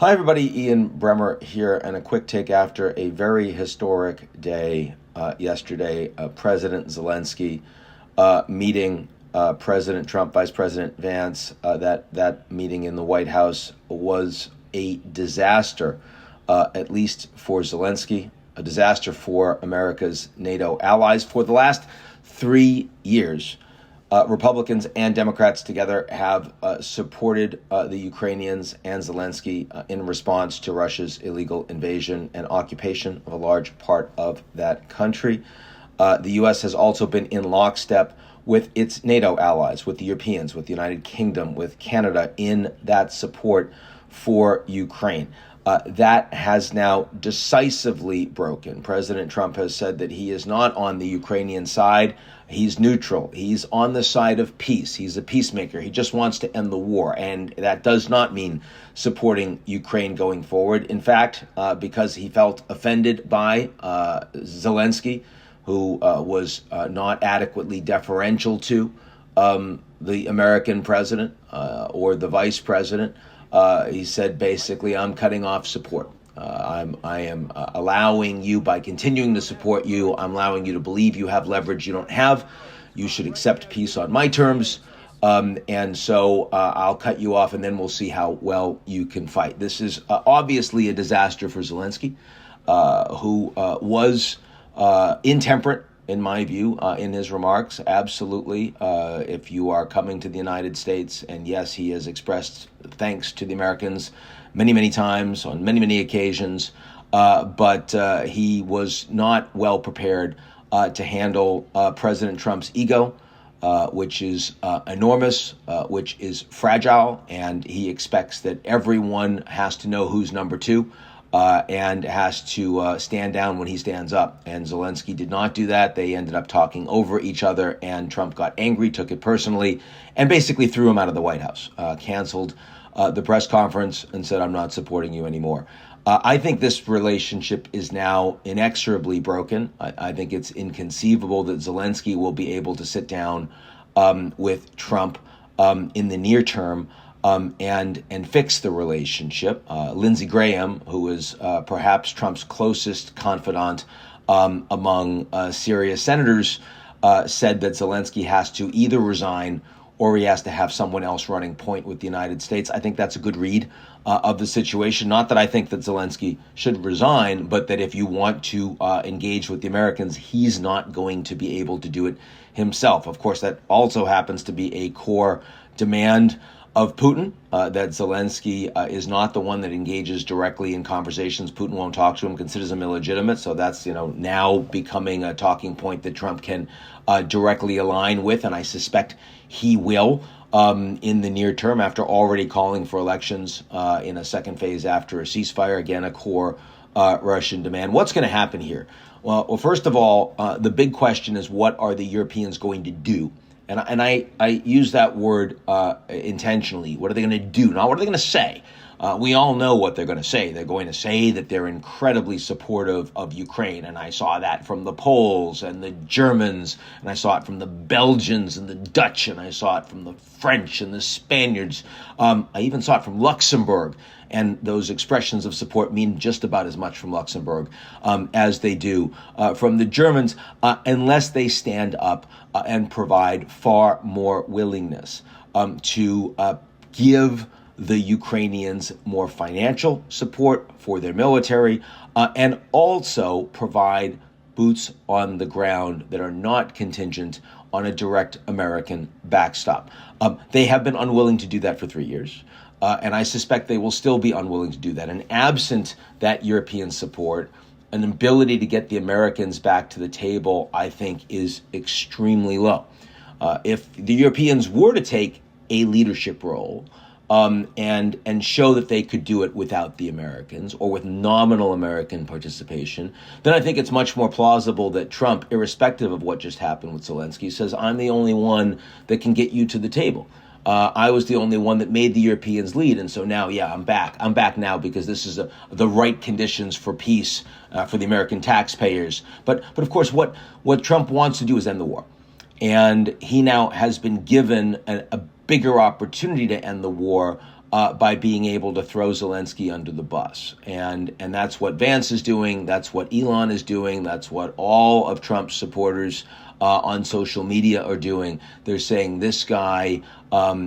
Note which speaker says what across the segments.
Speaker 1: Hi, everybody. Ian Bremmer here, and a quick take after a very historic day yesterday. President Zelensky meeting President Trump, Vice President Vance. That meeting in the White House was a disaster, at least for Zelensky, a disaster for America's NATO allies. For the last 3 years, Republicans and Democrats together have supported the Ukrainians and Zelensky in response to Russia's illegal invasion and occupation of a large part of that country. The U.S. has also been in lockstep with its NATO allies, with the Europeans, with the United Kingdom, with Canada in that support for Ukraine. That has now decisively broken. President Trump has said that he is not on the Ukrainian side. He's neutral. He's on the side of peace. He's a peacemaker. He just wants to end the war. And that does not mean supporting Ukraine going forward. In fact, because he felt offended by Zelensky, who was not adequately deferential to the American president or the vice president, he said, basically, I'm cutting off support. I am allowing you, by continuing to support you, I'm allowing you to believe you have leverage you don't have. You should accept peace on my terms. And so I'll cut you off, and then we'll see how well you can fight. This is obviously a disaster for Zelensky, who was intemperate, in my view, in his remarks. Absolutely. If you are coming to the United States, and yes, he has expressed thanks to the Americans many, many times on many, many occasions, but he was not well prepared to handle President Trump's ego, which is enormous, which is fragile, and he expects that everyone has to know who's number two. And has to stand down when he stands up. And Zelensky did not do that. They ended up talking over each other, and Trump got angry, took it personally, and basically threw him out of the White House, canceled the press conference, and said, I'm not supporting you anymore. I think this relationship is now inexorably broken. I think it's inconceivable that Zelensky will be able to sit down with Trump in the near term and fix the relationship. Lindsey Graham, who is perhaps Trump's closest confidant among serious senators, said that Zelensky has to either resign or he has to have someone else running point with the United States. I think that's a good read of the situation. Not that I think that Zelensky should resign, but that if you want to engage with the Americans, he's not going to be able to do it himself. Of course, that also happens to be a core demand of Putin, that Zelensky is not the one that engages directly in conversations. Putin won't talk to him, considers him illegitimate. So that's, now becoming a talking point that Trump can directly align with. And I suspect he will in the near term, after already calling for elections in a second phase after a ceasefire. Again, a core Russian demand. What's going to happen here? Well, first of all, the big question is, what are the Europeans going to do? And I use that word intentionally. What are they going to do? Not what are they going to say. We all know what they're going to say. They're going to say that they're incredibly supportive of Ukraine. And I saw that from the Poles and the Germans, and I saw it from the Belgians and the Dutch, and I saw it from the French and the Spaniards. I even saw it from Luxembourg. And those expressions of support mean just about as much from Luxembourg as they do from the Germans, unless they stand up and provide far more willingness to give the Ukrainians more financial support for their military, and also provide boots on the ground that are not contingent on a direct American backstop. They have been unwilling to do that for 3 years. And I suspect they will still be unwilling to do that. And absent that European support, an ability to get the Americans back to the table, I think, is extremely low. If the Europeans were to take a leadership role and show that they could do it without the Americans or with nominal American participation, then I think it's much more plausible that Trump, irrespective of what just happened with Zelensky, says, I'm the only one that can get you to the table. I was the only one that made the Europeans lead. And so now, I'm back. I'm back now because this is the right conditions for peace for the American taxpayers. But of course, what Trump wants to do is end the war. And he now has been given a bigger opportunity to end the war by being able to throw Zelensky under the bus. And that's what Vance is doing. That's what Elon is doing. That's what all of Trump's supporters on social media are doing. They're saying this guy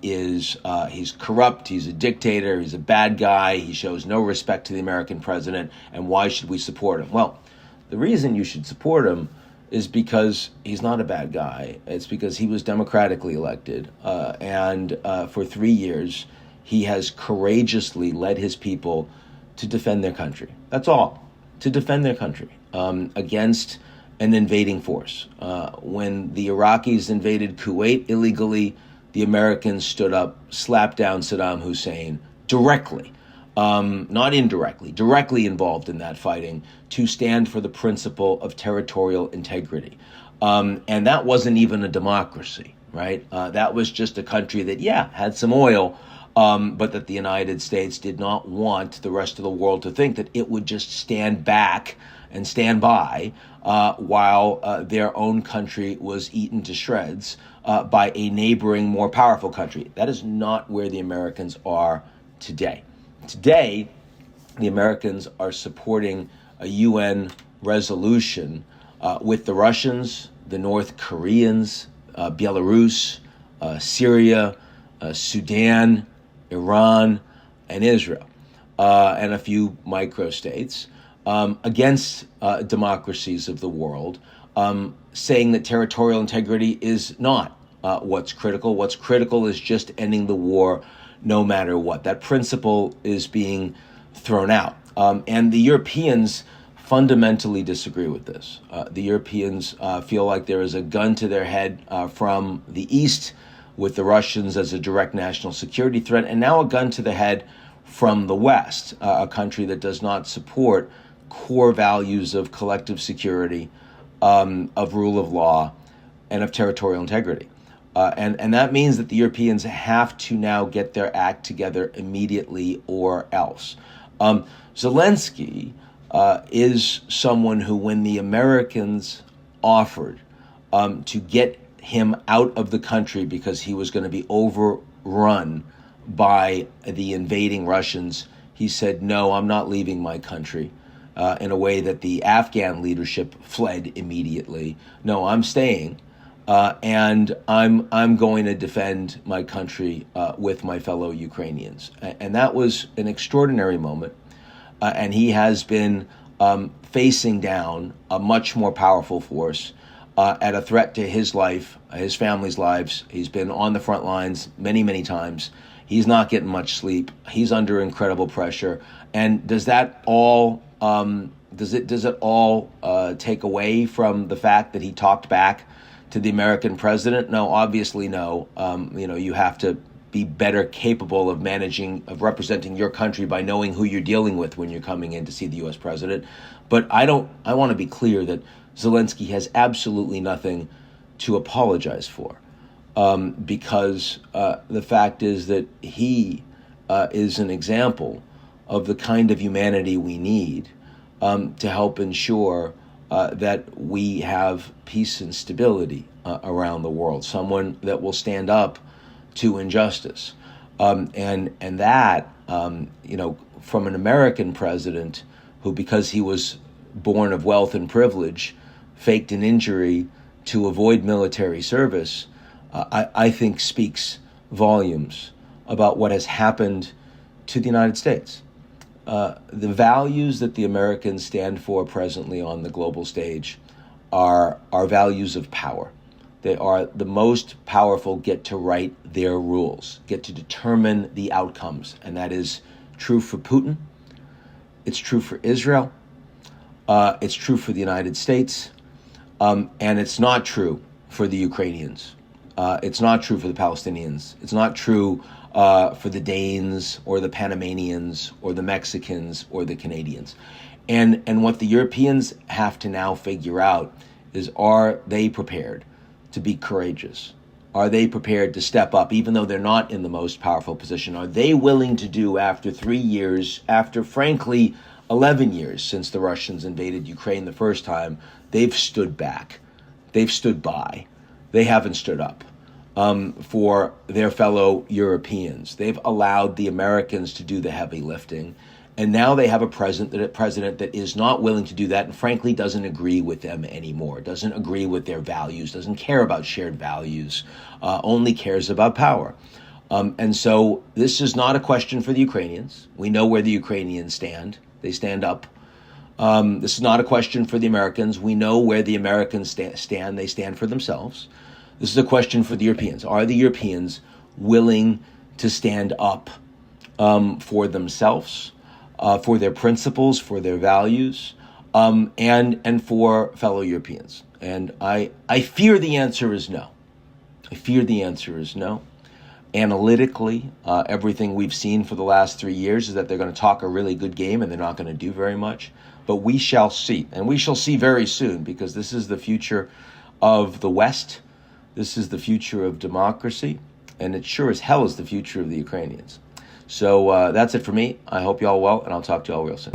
Speaker 1: he's corrupt, he's a dictator, he's a bad guy, he shows no respect to the American president, and why should we support him? Well, the reason you should support him is because he's not a bad guy. It's because he was democratically elected, and for 3 years, he has courageously led his people to defend their country. That's all, to defend their country against an invading force. When the Iraqis invaded Kuwait illegally, the Americans stood up, slapped down Saddam Hussein directly, not indirectly, directly involved in that fighting to stand for the principle of territorial integrity. And that wasn't even a democracy, right? That was just a country that, had some oil, but that the United States did not want the rest of the world to think that it would just stand back and stand by while their own country was eaten to shreds by a neighboring, more powerful country. That is not where the Americans are today. Today, the Americans are supporting a UN resolution with the Russians, the North Koreans, Belarus, Syria, Sudan, Iran, and Israel, and a few microstates, against democracies of the world, saying that territorial integrity is not what's critical. What's critical is just ending the war no matter what. That principle is being thrown out. And the Europeans fundamentally disagree with this. The Europeans feel like there is a gun to their head from the East, with the Russians as a direct national security threat, and now a gun to the head from the West, a country that does not support core values of collective security, of rule of law, and of territorial integrity. And that means that the Europeans have to now get their act together immediately or else. Zelensky is someone who, when the Americans offered to get him out of the country because he was going to be overrun by the invading Russians, he said, no, I'm not leaving my country, in a way that the Afghan leadership fled immediately. No, I'm staying, and I'm going to defend my country with my fellow Ukrainians. And that was an extraordinary moment, and he has been facing down a much more powerful force at a threat to his life, his family's lives. He's been on the front lines many, many times. He's not getting much sleep. He's under incredible pressure. And does that all does it all take away from the fact that he talked back to the American president? No, obviously no. You have to be better capable of representing your country by knowing who you're dealing with when you're coming in to see the U.S. president. But I want to be clear that Zelensky has absolutely nothing to apologize for, because the fact is that he is an example of the kind of humanity we need to help ensure that we have peace and stability around the world. Someone that will stand up to injustice, and that from an American president who, because he was born of wealth and privilege, faked an injury to avoid military service, I think speaks volumes about what has happened to the United States. The values that the Americans stand for presently on the global stage are values of power. They are the most powerful, get to write their rules, get to determine the outcomes. And that is true for Putin. It's true for Israel. It's true for the United States. And it's not true for the Ukrainians. It's not true for the Palestinians. It's not true for the Danes or the Panamanians or the Mexicans or the Canadians. And what the Europeans have to now figure out is, are they prepared to be courageous? Are they prepared to step up, even though they're not in the most powerful position? Are they willing to do, after 3 years, after, frankly, 11 years since the Russians invaded Ukraine the first time, they've stood back. They've stood by. They haven't stood up. for their fellow Europeans. They've allowed the Americans to do the heavy lifting. And now they have a president that is not willing to do that and frankly doesn't agree with them anymore, doesn't agree with their values, doesn't care about shared values, only cares about power. And so this is not a question for the Ukrainians. We know where the Ukrainians stand. They stand up. This is not a question for the Americans. We know where the Americans stand. They stand for themselves. This is a question for the Europeans. Are the Europeans willing to stand up for themselves, for their principles, for their values, and for fellow Europeans? And I fear the answer is no. I fear the answer is no. Analytically, everything we've seen for the last 3 years is that they're going to talk a really good game and they're not going to do very much. But we shall see, and we shall see very soon, because this is the future of the West. This is the future of democracy, and it sure as hell is the future of the Ukrainians. So that's it for me. I hope you all well, and I'll talk to you all real soon.